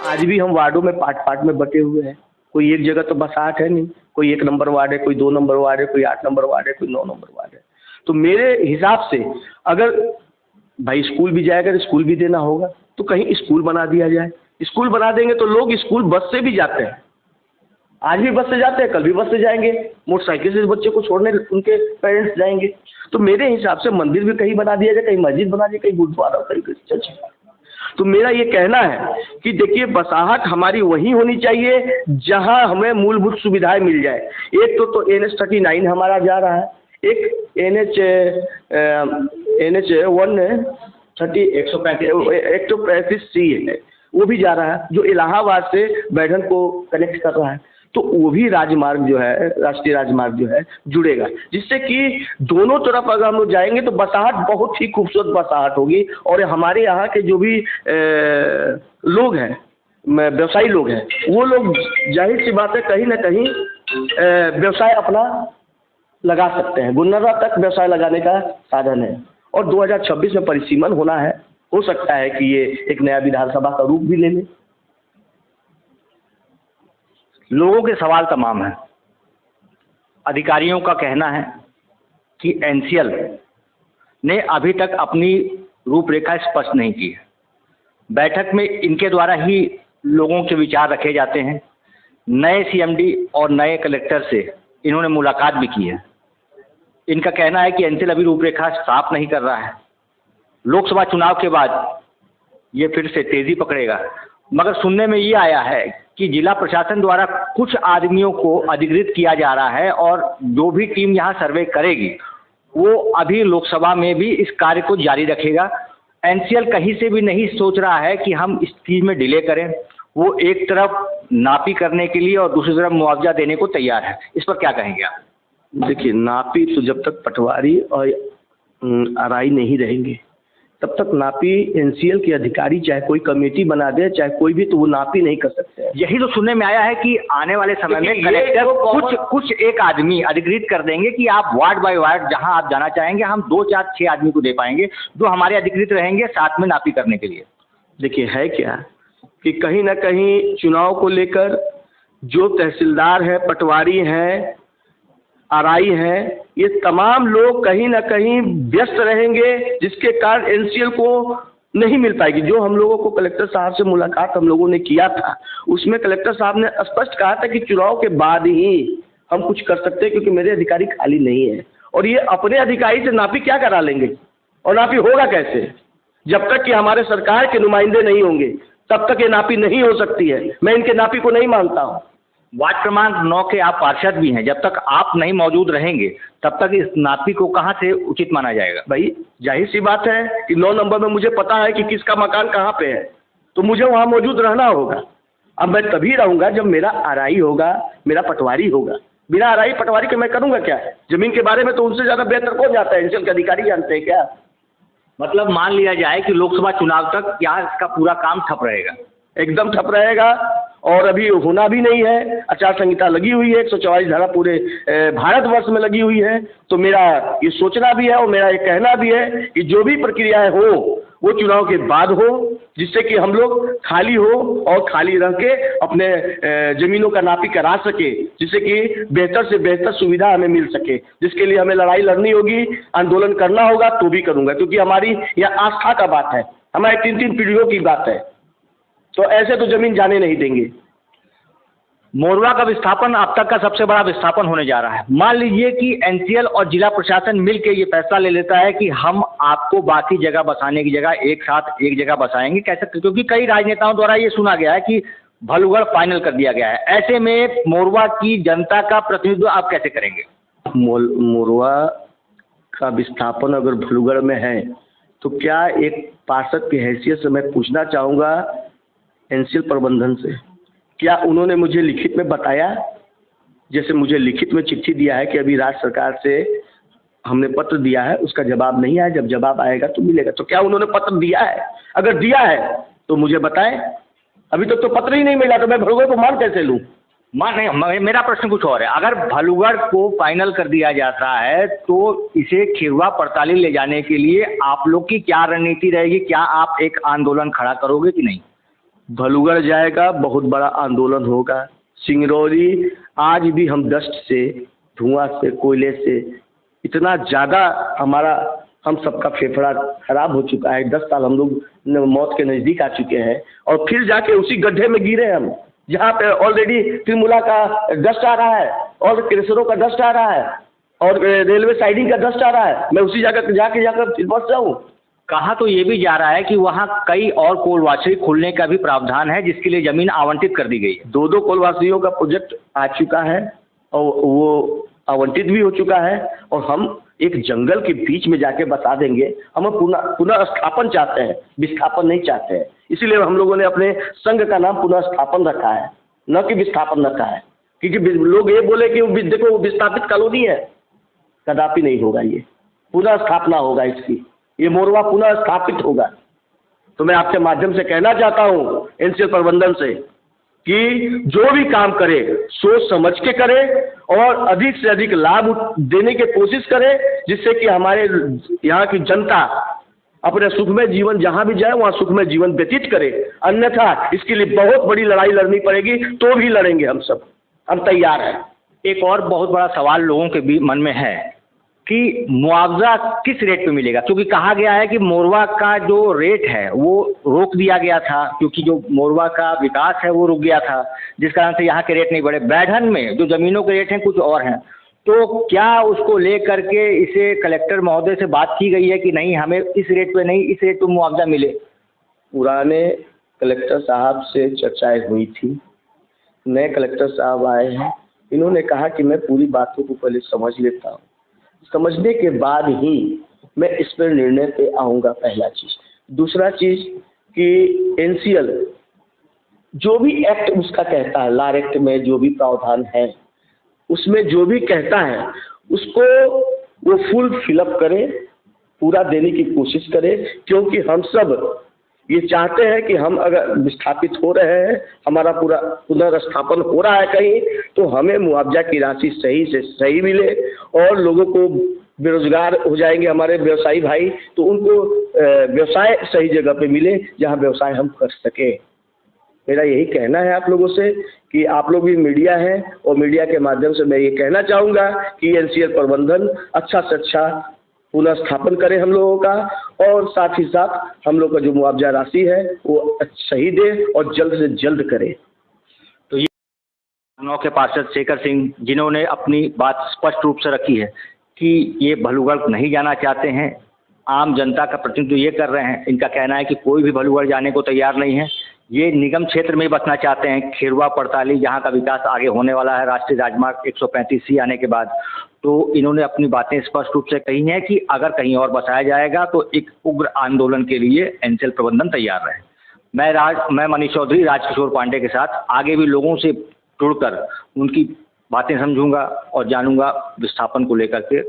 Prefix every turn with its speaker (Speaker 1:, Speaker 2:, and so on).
Speaker 1: आज भी हम वार्डों में पार्ट पार्ट में बटे हुए हैं। कोई एक जगह तो बसाहट है नहीं, कोई 1 नंबर वार्ड है, कोई 2 नंबर वार्ड है, कोई 8 नंबर वार्ड है, कोई 9 नंबर वार्ड है। तो मेरे हिसाब से अगर भाई स्कूल भी जाएगा तो स्कूल भी देना होगा, तो कहीं स्कूल बना दिया जाए। स्कूल बना देंगे तो लोग स्कूल बस से भी जाते हैं, आज भी बस से जाते हैं, कल भी बस से जाएंगे, मोटरसाइकिल से बच्चे को छोड़ने उनके पेरेंट्स जाएंगे। तो मेरे हिसाब से मंदिर भी कहीं बना दिया जाए, कहीं मस्जिद बना दिया, कहीं गुरुद्वारा, कहीं चर्च। तो मेरा ये कहना है कि देखिए बसाहट हमारी वहीं होनी चाहिए जहां हमें मूलभूत सुविधाएं मिल जाए। एक तो NH-39 हमारा जा रहा है, एक NH 135C है, वो भी जा रहा है, जो इलाहाबाद से बैठन को कनेक्ट कर रहा है। तो वो भी राजमार्ग जो है, राष्ट्रीय राजमार्ग जो है जुड़ेगा, जिससे कि दोनों तरफ अगर हम लोग जाएंगे तो बसाहट बहुत ही खूबसूरत बसाहट होगी। और हमारे यहाँ के जो भी लोग हैं, व्यवसायी लोग हैं, वो लोग जाहिर सी बात है कहीं ना कहीं व्यवसाय अपना लगा सकते हैं। गुन्नरा तक व्यवसाय लगाने का साधन है। और 2026 में परिसीमन होना है, हो सकता है कि ये एक नया विधानसभा का रूप भी ले ले।
Speaker 2: लोगों के सवाल तमाम हैं। अधिकारियों का कहना है कि NCL ने अभी तक अपनी रूपरेखा स्पष्ट नहीं की है। बैठक में इनके द्वारा ही लोगों के विचार रखे जाते हैं। नए CMD और नए कलेक्टर से इन्होंने मुलाकात भी की है। इनका कहना है कि NCL अभी रूपरेखा साफ नहीं कर रहा है। लोकसभा चुनाव के बाद ये फिर से तेजी पकड़ेगा। मगर सुनने में ये आया है कि जिला प्रशासन द्वारा कुछ आदमियों को अधिकृत किया जा रहा है और जो भी टीम यहाँ सर्वे करेगी वो अभी लोकसभा में भी इस कार्य को जारी रखेगा। NCL कहीं से भी नहीं सोच रहा है कि हम इस चीज़ में डिले करें। वो एक तरफ नापी करने के लिए और दूसरी तरफ मुआवजा देने को तैयार है। इस पर क्या कहेंगे आप?
Speaker 1: देखिए, नापी तो जब तक पटवारी और आरआई नहीं रहेंगे तब तक नापी NCL के अधिकारी चाहे कोई कमेटी बना दे, चाहे कोई भी, तो वो नापी नहीं कर सकते हैं।
Speaker 2: यही तो सुनने में आया है कि आने वाले समय में कलेक्टर कुछ एक आदमी अधिकृत कर देंगे कि आप वार्ड बाय वार्ड जहां आप जाना चाहेंगे हम 2, 4, 6 आदमी को दे पाएंगे जो हमारे अधिकृत रहेंगे साथ में नापी करने के लिए।
Speaker 1: देखिए है क्या कि कहीं ना कहीं चुनाव को लेकर जो तहसीलदार है, पटवारी हैं, आरआई हैं, ये तमाम लोग कहीं ना कहीं व्यस्त रहेंगे, जिसके कारण NCL को नहीं मिल पाएगी। जो हम लोगों को कलेक्टर साहब से मुलाकात हम लोगों ने किया था, उसमें कलेक्टर साहब ने स्पष्ट कहा था कि चुनाव के बाद ही हम कुछ कर सकते हैं, क्योंकि मेरे अधिकारी खाली नहीं है। और ये अपने अधिकारी से नापी क्या करा लेंगे, और नापी होगा कैसे? जब तक कि हमारे सरकार के नुमाइंदे नहीं होंगे तब तक ये नापी नहीं हो सकती है। मैं इनके नापी को नहीं मानता हूँ।
Speaker 2: वार्ड क्रमांक 9 के आप पार्षद भी हैं। जब तक आप नहीं मौजूद रहेंगे तब तक इस नापी को कहां से उचित माना जाएगा?
Speaker 1: भाई जाहिर सी बात है कि 9 नंबर में मुझे पता है कि किसका मकान कहां पे है, तो मुझे वहां मौजूद रहना होगा। अब मैं तभी रहूंगा जब मेरा आरआई होगा, मेरा पटवारी होगा। बिना आरआई पटवारी के मैं करूंगा क्या? जमीन के बारे में तो उनसे ज्यादा बेहतर कौन जाता है? NCL के अधिकारी जानते हैं क्या?
Speaker 2: मतलब मान लिया जाए कि लोकसभा चुनाव तक यहाँ इसका पूरा काम ठप रहेगा?
Speaker 1: एकदम ठप रहेगा। और अभी होना भी नहीं है। आचार संहिता लगी हुई है, 144 धारा पूरे भारतवर्ष में लगी हुई है। तो मेरा ये सोचना भी है और मेरा ये कहना भी है कि जो भी प्रक्रियाएं हो वो चुनाव के बाद हो, जिससे कि हम लोग खाली हो और खाली रह के अपने जमीनों का नापी करा सके, जिससे कि बेहतर से बेहतर सुविधा हमें मिल सके। जिसके लिए हमें लड़ाई लड़नी होगी, आंदोलन करना होगा, तो भी करूँगा, क्योंकि हमारी यह आस्था का बात है, हमारी 3-3 पीढ़ियों की बात है। तो ऐसे तो जमीन जाने नहीं देंगे।
Speaker 2: मोरवा का विस्थापन अब तक का सबसे बड़ा विस्थापन होने जा रहा है। मान लीजिए कि NCL और जिला प्रशासन मिलकर ये फैसला ले लेता है कि हम आपको बाकी जगह बसाने की जगह एक साथ एक जगह बसाएंगे। कैसे? क्योंकि कई राजनेताओं द्वारा ये सुना गया है कि भलुगढ़ फाइनल कर दिया गया है। ऐसे में मोरवा की जनता का प्रतिनिधित्व आप कैसे करेंगे?
Speaker 1: मोरवा का विस्थापन अगर भलुगढ़ में है तो क्या एक पार्षद की हैसियत से मैं पूछना चाहूँगा NCL प्रबंधन से, क्या उन्होंने मुझे लिखित में बताया? जैसे मुझे लिखित में चिट्ठी दिया है कि अभी राज्य सरकार से हमने पत्र दिया है, उसका जवाब नहीं आया, जब जवाब आएगा तो मिलेगा। तो क्या उन्होंने पत्र दिया है? अगर दिया है तो मुझे बताएं। अभी तक तो पत्र ही नहीं मिला, तो मैं भलुगढ़ को मान कैसे लूँ?
Speaker 2: मान नहीं, मेरा प्रश्न कुछ और है। अगर भलुगढ़ को फाइनल कर दिया जाता है तो इसे खिरवा पड़ताली ले जाने के लिए आप लोग की क्या रणनीति रहेगी? क्या आप एक आंदोलन खड़ा करोगे कि नहीं?
Speaker 1: भलुगढ़ जाएगा, बहुत बड़ा आंदोलन होगा। सिंगरौली आज भी हम डस्ट से, धुआं से, कोयले से इतना ज़्यादा हम सबका फेफड़ा खराब हो चुका है। 10 साल हम लोग मौत के नज़दीक आ चुके हैं और फिर जाके उसी गड्ढे में गिरे हम, जहाँ पे ऑलरेडी त्रिमुला का डस्ट आ रहा है और क्रेशरों का डस्ट आ रहा है और रेलवे साइडिंग का डस्ट आ रहा है। मैं उसी जगह जाकर फिर बस जाऊँ।
Speaker 2: कहा तो ये भी जा रहा है कि वहाँ कई और कोलवाछड़ी खुलने का भी प्रावधान है, जिसके लिए जमीन आवंटित कर दी गई है।
Speaker 1: 2 कोलवाछड़ियों का प्रोजेक्ट आ चुका है और वो आवंटित भी हो चुका है और हम एक जंगल के बीच में जाके बता देंगे। हम पुनः स्थापन चाहते हैं, विस्थापन नहीं चाहते हैं। इसीलिए हम लोगों ने अपने संघ का नाम पुनः स्थापन रखा है, न कि विस्थापन रखा है। क्योंकि लोग ये बोले कि देखो वो विस्थापित कॉलोनी है, कदापि नहीं होगा। ये पुनः स्थापना होगा इसकी, ये मोरवा पुनः स्थापित होगा। तो मैं आपके माध्यम से कहना चाहता हूँ एनसीएल प्रबंधन से कि जो भी काम करे सोच समझ के करे और अधिक से अधिक लाभ देने की कोशिश करे, जिससे कि हमारे यहाँ की जनता अपने सुखमय जीवन जहाँ भी जाए वहाँ सुखमय जीवन व्यतीत करे। अन्यथा इसके लिए बहुत बड़ी लड़ाई लड़नी पड़ेगी, तो भी लड़ेंगे हम सब, हम तैयार हैं।
Speaker 2: एक और बहुत बड़ा सवाल लोगों के मन में है कि मुआवजा किस रेट पे मिलेगा, क्योंकि कहा गया है कि मोरवा का जो रेट है वो रोक दिया गया था, क्योंकि जो मोरवा का विकास है वो रुक गया था, जिस कारण से यहाँ के रेट नहीं बढ़े। बैठन में जो ज़मीनों के रेट हैं कुछ और हैं, तो क्या उसको लेकर के इसे कलेक्टर महोदय से बात की गई है कि नहीं हमें इस रेट पे नहीं, इस रेट पे मुआवजा मिले?
Speaker 1: पुराने कलेक्टर साहब से चर्चाएँ हुई थी, नए कलेक्टर साहब आए हैं, इन्होंने कहा कि मैं पूरी बातों को पहले समझ लेता हूँ, समझने के बाद ही मैं इस पर निर्णय पे आऊँगा। पहला चीज़। दूसरा चीज़ कि एनसीएल जो भी एक्ट उसका कहता है, लार एक्ट में जो भी प्रावधान है उसमें जो भी कहता है उसको वो फुल फिलअप करे, पूरा देने की कोशिश करे। क्योंकि हम सब ये चाहते हैं कि हम अगर विस्थापित हो रहे हैं, हमारा पूरा पुनर्स्थापन हो रहा है कहीं, तो हमें मुआवजा की राशि सही से सही मिले और लोगों को बेरोजगार हो जाएंगे हमारे व्यवसायी भाई, तो उनको व्यवसाय सही जगह पे मिले जहां व्यवसाय हम कर सके। मेरा यही कहना है आप लोगों से कि आप लोग भी मीडिया हैं और मीडिया के माध्यम से मैं ये कहना चाहूँगा कि एनसीएल प्रबंधन अच्छा से अच्छा पुनः स्थापन करें हम लोगों का, और साथ ही साथ हम लोग का जो मुआवजा राशि है वो सही दे और जल्द से जल्द करे।
Speaker 2: तो ये नौ के पार्षद शेखर सिंह, जिन्होंने अपनी बात स्पष्ट रूप से रखी है कि ये भलुगढ़ नहीं जाना चाहते हैं, आम जनता का प्रतिनिधित्व ये कर रहे हैं। इनका कहना है कि कोई भी भलुगढ़ जाने को तैयार नहीं है, ये निगम क्षेत्र में बसना चाहते हैं, खेरवा पड़ताली, जहाँ का विकास आगे होने वाला है राष्ट्रीय राजमार्ग 135C आने के बाद। तो इन्होंने अपनी बातें स्पष्ट रूप से कही हैं कि अगर कहीं और बसाया जाएगा तो एक उग्र आंदोलन के लिए एनसीएल प्रबंधन तैयार रहे। मैं मनीष चौधरी राजकिशोर पांडे के साथ आगे भी लोगों से जुड़कर उनकी बातें समझूंगा और जानूंगा विस्थापन को लेकर के